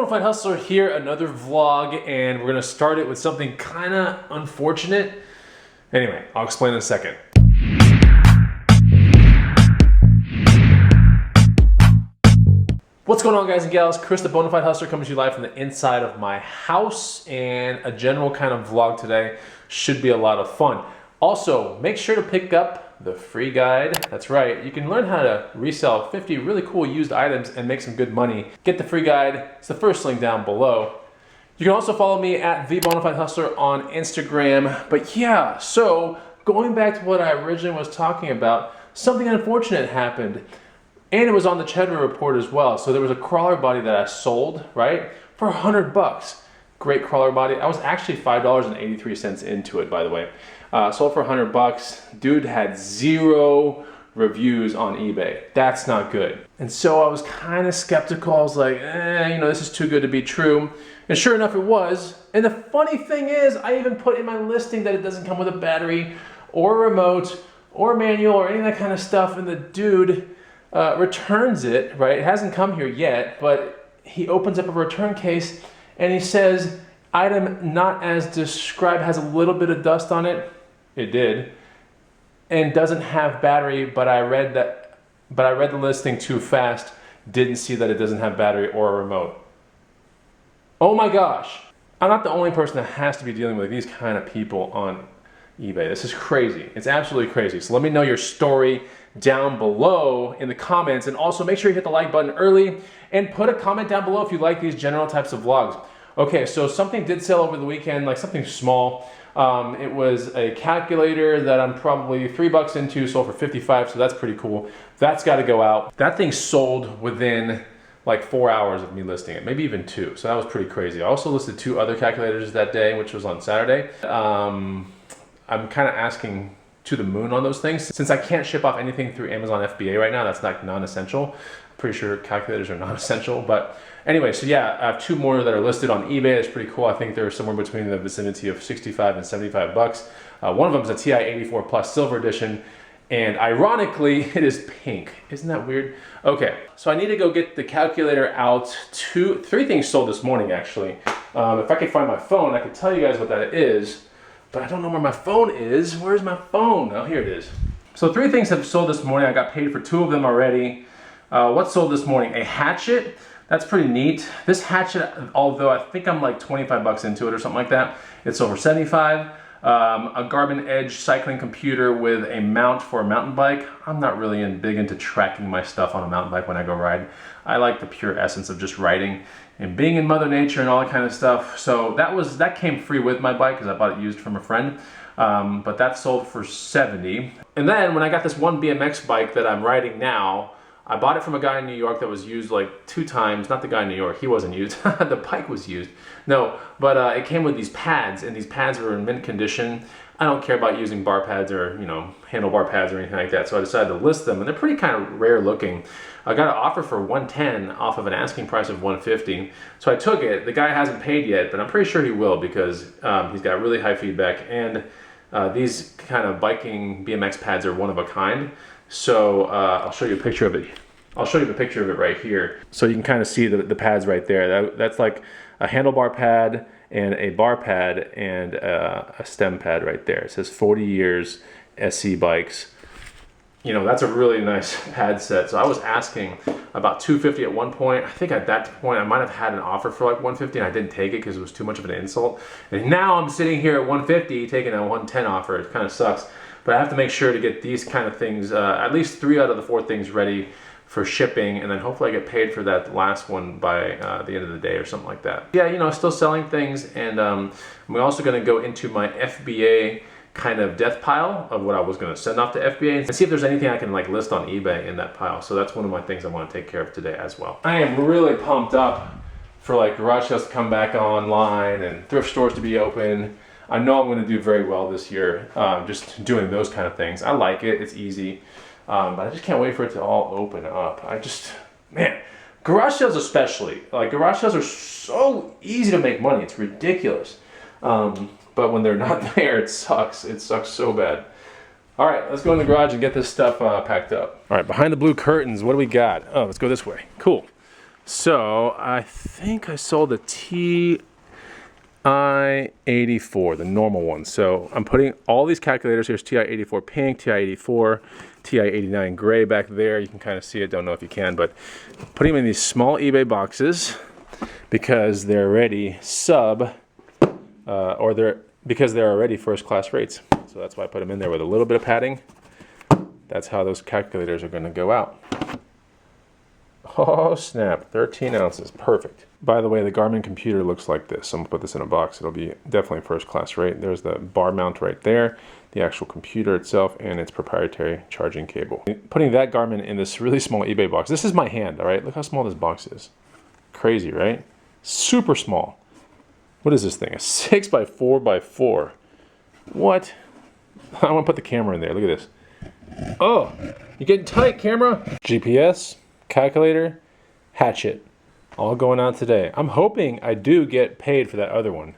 Bonafide Hustler here, another vlog, and we're gonna start it with something kind of unfortunate. Anyway, I'll explain in a second. What's going on, guys and gals? Chris the Bonafide Hustler coming to you live from the inside of my house, and a general kind of vlog today. Should be a lot of fun. Also, make sure to pick up the free guide. That's right, you can learn how to resell 50 really cool used items and make some good money. Get the free guide, it's the first link down below. You can also follow me at the Bonafide Hustler on Instagram. But yeah, so going back to what I originally was talking about, something unfortunate happened. And it was on the CHEDDAR report as well. So there was a crawler body that I sold, right, for 100 bucks. Great crawler body. I was actually $5.83 into it, by the way. Sold for 100 bucks. Dude had 0 reviews on eBay. That's not good. And so I was kind of skeptical. I was like, you know, this is too good to be true. And sure enough, it was. And the funny thing is, I even put in my listing that it doesn't come with a battery or a remote or a manual or any of that kind of stuff. And the dude returns it, right? It hasn't come here yet, but he opens up a return case and he says, item not as described, has a little bit of dust on it. It did. And doesn't have battery, but I read the listing too fast. Didn't see that it doesn't have battery or a remote. Oh my gosh. I'm not the only person that has to be dealing with these kind of people on eBay. This is crazy. It's absolutely crazy. So let me know your story down below in the comments, and also make sure you hit the like button early and put a comment down below if you like these general types of vlogs. Okay, so something did sell over the weekend, like something small. It was a calculator that I'm probably $3 into, sold for 55, so that's pretty cool. That's got to go out. That thing sold within like 4 hours of me listing it, maybe even 2, so that was pretty crazy. I also listed 2 other calculators that day, which was on Saturday. I'm kind of asking to the moon on those things. Since I can't ship off anything through Amazon FBA right now, that's like non-essential. Pretty sure calculators are non-essential, but anyway, so yeah, I have 2 more that are listed on eBay. It's pretty cool. I think they're somewhere between the vicinity of 65 and 75 bucks. One of them is a TI 84 Plus Silver Edition, and ironically, it is pink. Isn't that weird? Okay, so I need to go get the calculator out. 3 things sold this morning, actually. If I could find my phone, I could tell you guys what that is, but I don't know where my phone is. Where's my phone? Oh, here it is. So 3 things have sold this morning. I got paid for 2 of them already. What sold this morning? A hatchet. That's pretty neat. This hatchet, although I think I'm like 25 bucks into it or something like that, it's over 75. A Garmin Edge cycling computer with a mount for a mountain bike. I'm not really big into tracking my stuff on a mountain bike when I go ride. I like the pure essence of just riding and being in Mother Nature and all that kind of stuff. So that came free with my bike because I bought it used from a friend. But that sold for 70. And then when I got this one BMX bike that I'm riding now, I bought it from a guy in New York that was used like 2 times. Not the guy in New York, he wasn't used. The bike was used. No, but it came with these pads, and these pads were in mint condition. I don't care about using bar pads or, you know, handlebar pads or anything like that, so I decided to list them, and they're pretty kind of rare looking. I got an offer for 110 off of an asking price of 150, so I took it. The guy hasn't paid yet, but I'm pretty sure he will because he's got really high feedback, and these kind of biking BMX pads are one of a kind. So I'll show you a picture of it. I'll show you the picture of it right here. So you can kind of see the pads right there. That's like a handlebar pad and a bar pad and a stem pad right there. It says 40 years SC bikes. You know, that's a really nice pad set. So I was asking about $250 at one point. I think at that point I might have had an offer for like $150 and I didn't take it because it was too much of an insult. And now I'm sitting here at $150 taking a $110 offer. It kind of sucks. But I have to make sure to get these kind of things, at least 3 out of the 4 things ready for shipping, and then hopefully I get paid for that last one by the end of the day or something like that. Yeah, you know, still selling things, and I'm also going to go into my FBA kind of death pile of what I was going to send off to FBA and see if there's anything I can like list on eBay in that pile. So that's one of my things I want to take care of today as well. I am really pumped up for like garage sales to come back online and thrift stores to be open. I know I'm going to do very well this year, just doing those kind of things. I like it, it's easy, but I just can't wait for it to all open up. Man, garage sales especially, like garage sales are so easy to make money, it's ridiculous. But when they're not there, it sucks so bad. All right, let's go in the garage and get this stuff packed up. All right, behind the blue curtains, what do we got? Oh, let's go this way, cool. So I think I sold the TI-84, the normal one. So I'm putting all these calculators. Here's TI-84 pink, TI-84, TI-89 gray back there. You can kind of see it, don't know if you can, but putting them in these small eBay boxes because they're already because they're already first class rates. So that's why I put them in there with a little bit of padding. That's how those calculators are going to go out. Oh snap, 13 ounces, perfect. By the way, the Garmin computer looks like this. I'm gonna put this in a box. It'll be definitely first class rate. There's the bar mount right there, the actual computer itself, and its proprietary charging cable. Putting that Garmin in this really small eBay box. This is my hand, all right? Look how small this box is. Crazy, right? Super small. What is this thing? A 6x4x4. What? I want to put the camera in there. Look at this. Oh, you're getting tight, camera. GPS, calculator, hatchet. All going on today. I'm hoping I do get paid for that other one.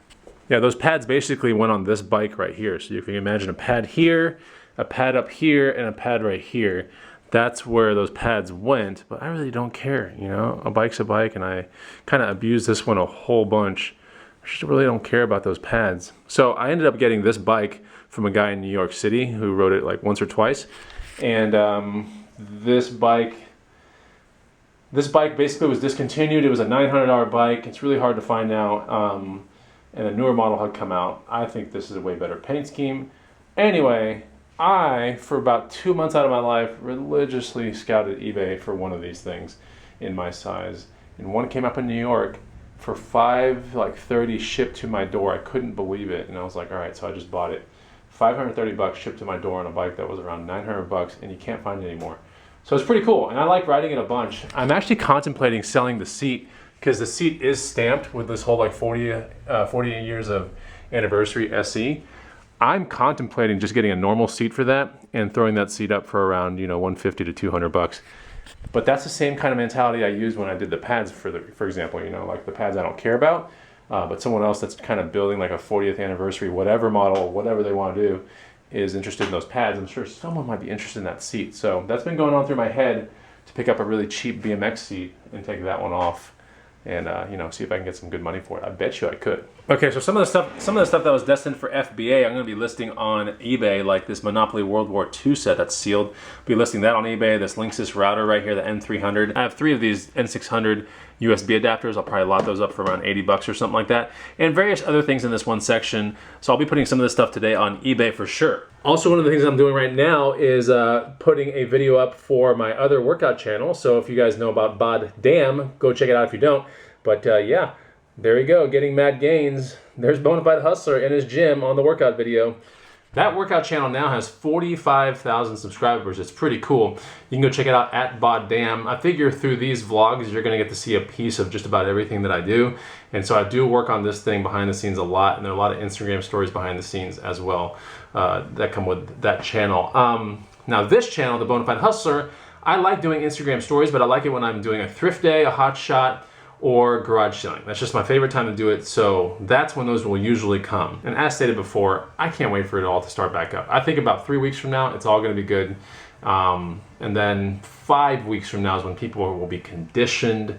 Yeah, those pads basically went on this bike right here. So you can imagine a pad here, a pad up here, and a pad right here. That's where those pads went, but I really don't care, you know? A bike's a bike, and I kind of abused this one a whole bunch. I just really don't care about those pads. So I ended up getting this bike from a guy in New York City who rode it like once or twice. And this bike basically was discontinued. It was a $900 bike. It's really hard to find now. And a newer model had come out. I think this is a way better paint scheme. Anyway, I, for about 2 months out of my life, religiously scouted eBay for one of these things in my size. And one came up in New York for $530 shipped to my door. I couldn't believe it. And I was like, all right, so I just bought it. $530 shipped to my door on a bike that was around $900, and you can't find it anymore. So it's pretty cool, and I like riding it a bunch. I'm actually contemplating selling the seat because the seat is stamped with this whole like 40 years of anniversary SE. I'm contemplating just getting a normal seat for that and throwing that seat up for around, you know, $150 to $200. But that's the same kind of mentality I used when I did the pads for example, you know, like the pads I don't care about, but someone else that's kind of building like a 40th anniversary, whatever model, whatever they want to do, is interested in those pads. I'm sure someone might be interested in that seat. So that's been going on through my head to pick up a really cheap BMX seat and take that one off and you know, see if I can get some good money for it. I bet you I could. Okay, so some of the stuff that was destined for FBA, I'm going to be listing on eBay, like this Monopoly World War II set that's sealed. I'll be listing that on eBay. This Linksys router right here, the N300. I have 3 of these N600 USB adapters. I'll probably lot those up for around $80 or something like that, and various other things in this one section. So I'll be putting some of this stuff today on eBay for sure. Also, one of the things I'm doing right now is putting a video up for my other workout channel. So if you guys know about Bod Damn, go check it out if you don't. But yeah, there you go, getting mad gains. There's Bonafide Hustler in his gym on the workout video. That workout channel now has 45,000 subscribers. It's pretty cool. You can go check it out at BodDamn. I figure through these vlogs, you're gonna get to see a piece of just about everything that I do. And so I do work on this thing behind the scenes a lot, and there are a lot of Instagram stories behind the scenes as well that come with that channel. Now this channel, the Bonafide Hustler, I like doing Instagram stories, but I like it when I'm doing a thrift day, a hot shot, or garage selling. That's just my favorite time to do it, so that's when those will usually come. And as stated before, I can't wait for it all to start back up. I think about 3 weeks from now, it's all gonna be good. And then 5 weeks from now is when people will be conditioned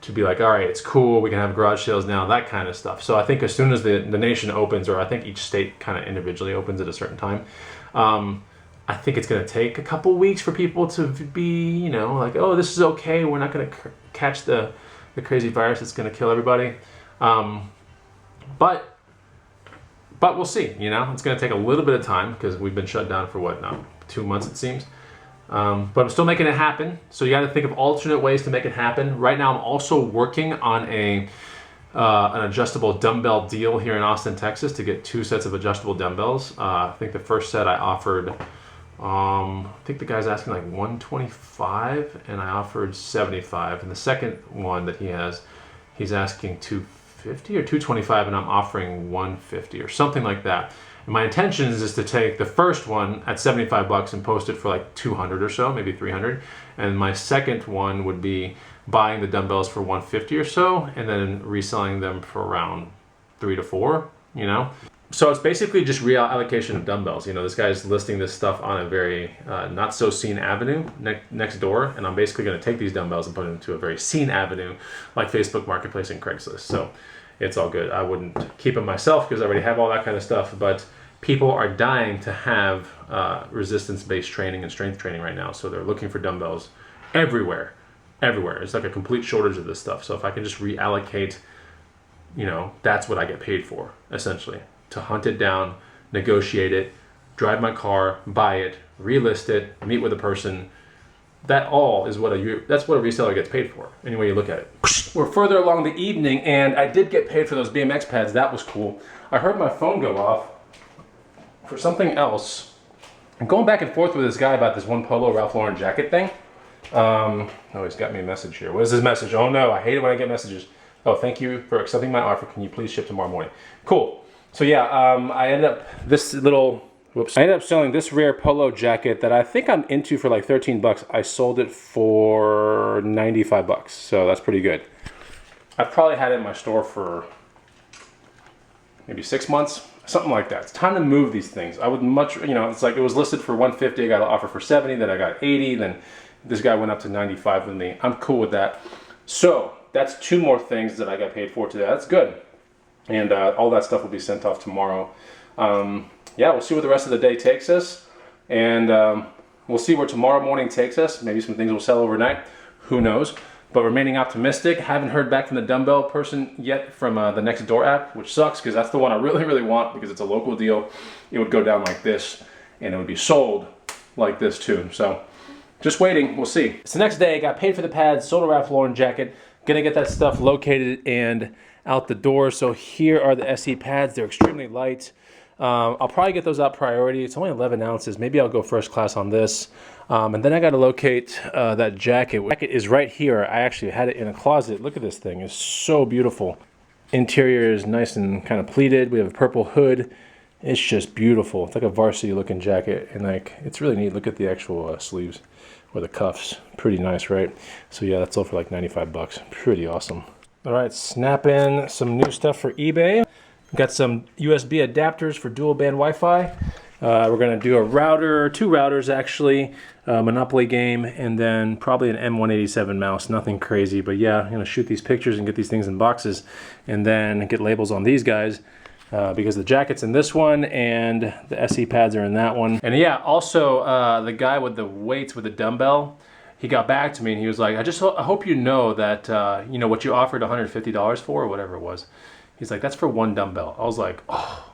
to be like, all right, it's cool, we can have garage sales now, that kind of stuff. So I think as soon as the nation opens, or I think each state kind of individually opens at a certain time, I think it's gonna take a couple weeks for people to be, you know, like, oh, this is okay, we're not gonna catch the crazy virus that's going to kill everybody. But we'll see, you know. It's going to take a little bit of time because we've been shut down for what now, 2 months it seems. But I'm still making it happen. So you got to think of alternate ways to make it happen. Right now I'm also working on an adjustable dumbbell deal here in Austin, Texas to get 2 sets of adjustable dumbbells. I think the first set I offered, I think the guy's asking like 125 and I offered 75, and the second one that he has, he's asking 250 or 225 and I'm offering 150 or something like that. And my intention is to take the first one at 75 bucks and post it for like 200 or so, maybe 300, and my second one would be buying the dumbbells for 150 or so and then reselling them for around 3 to 4, you know. So it's basically just reallocation of dumbbells. You know, this guy's listing this stuff on a very not so seen avenue next door, and I'm basically going to take these dumbbells and put them into a very seen avenue like Facebook Marketplace and Craigslist. So it's all good. I wouldn't keep them myself because I already have all that kind of stuff, but people are dying to have resistance-based training and strength training right now, so they're looking for dumbbells everywhere. It's like a complete shortage of this stuff. So if I can just reallocate, you know, that's what I get paid for, essentially. To hunt it down, negotiate it, drive my car, buy it, relist it, meet with a person. That all is that's what a reseller gets paid for, any way you look at it. We're further along the evening, and I did get paid for those BMX pads. That was cool. I heard my phone go off for something else. I'm going back and forth with this guy about this one Polo Ralph Lauren jacket thing. Oh, he's got me a message here. What is his message? Oh no, I hate it when I get messages. Oh, thank you for accepting my offer. Can you please ship tomorrow morning? Cool. So yeah, I ended up selling this rare Polo jacket that I think I'm into for like 13 bucks. I sold it for 95 bucks. So that's pretty good. I've probably had it in my store for maybe 6 months. Something like that. It's time to move these things. I would much, you know, it's like it was listed for 150, I got an offer for 70, then I got 80, then this guy went up to 95 with me. I'm cool with that. So that's 2 more things that I got paid for today. That's good. And all that stuff will be sent off tomorrow. Yeah, we'll see where the rest of the day takes us. And we'll see where tomorrow morning takes us. Maybe some things will sell overnight. Who knows? But remaining optimistic. Haven't heard back from the dumbbell person yet from the Next Door app, which sucks because that's the one I really, really want because it's a local deal. It would go down like this and it would be sold like this too. So just waiting. We'll see. It's the next day. Got paid for the pads, sold a Ralph Lauren jacket. Gonna get that stuff located and out the door. So here are the SE pads. They're extremely light. I'll probably get those out priority. It's only 11 ounces. Maybe I'll go first class on this. And then I got to locate that jacket. The jacket is right here. I actually had it in a closet. Look at this thing. It's so beautiful. Interior is nice and kind of pleated. We have a purple hood. It's just beautiful. It's like a varsity looking jacket. And like, it's really neat. Look at the actual sleeves or the cuffs. Pretty nice, right? So yeah, that's all for like 95 bucks. Pretty awesome. All right, snap in some new stuff for eBay. Got some USB adapters for dual band Wi-Fi. We're gonna do a router, 2 routers actually, Monopoly game, and then probably an M187 mouse. Nothing crazy, but yeah, I'm gonna shoot these pictures and get these things in boxes, and then get labels on these guys because the jacket's in this one and the SE pads are in that one. And yeah, also the guy with the weights with the dumbbell, he got back to me and he was like, I hope you know that you know what you offered $150 for or whatever it was. He's like, that's for 1 dumbbell. I was like, oh,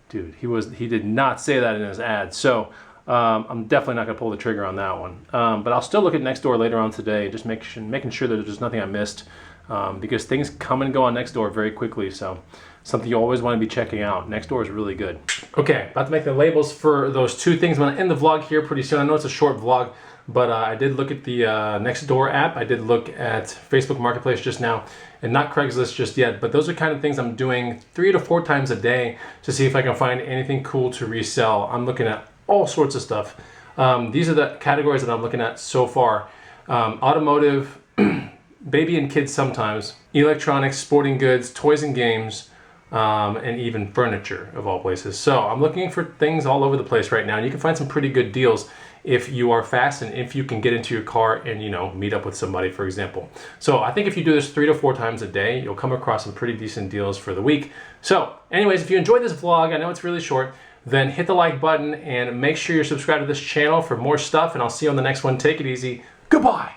dude, he did not say that in his ad. So I'm definitely not gonna pull the trigger on that one. But I'll still look at Nextdoor later on today, just making sure that there's nothing I missed because things come and go on Nextdoor very quickly. So something you always want to be checking out. Nextdoor is really good. Okay, about to make the labels for those 2 things. I'm gonna end the vlog here pretty soon. I know it's a short vlog, but I did look at the Nextdoor app. I did look at Facebook Marketplace just now, and not Craigslist just yet, but those are kind of things I'm doing 3 to 4 times a day to see if I can find anything cool to resell. I'm looking at all sorts of stuff. These are the categories that I'm looking at so far. Automotive, baby and kids sometimes, electronics, sporting goods, toys and games, and even furniture of all places. So I'm looking for things all over the place right now, and you can find some pretty good deals if you are fast and if you can get into your car and, you know, meet up with somebody, for example. So I think if you do this 3 to 4 times a day, you'll come across some pretty decent deals for the week. So anyways, if you enjoyed this vlog, I know it's really short, then hit the like button and make sure you're subscribed to this channel for more stuff, and I'll see you on the next one. Take it easy. Goodbye.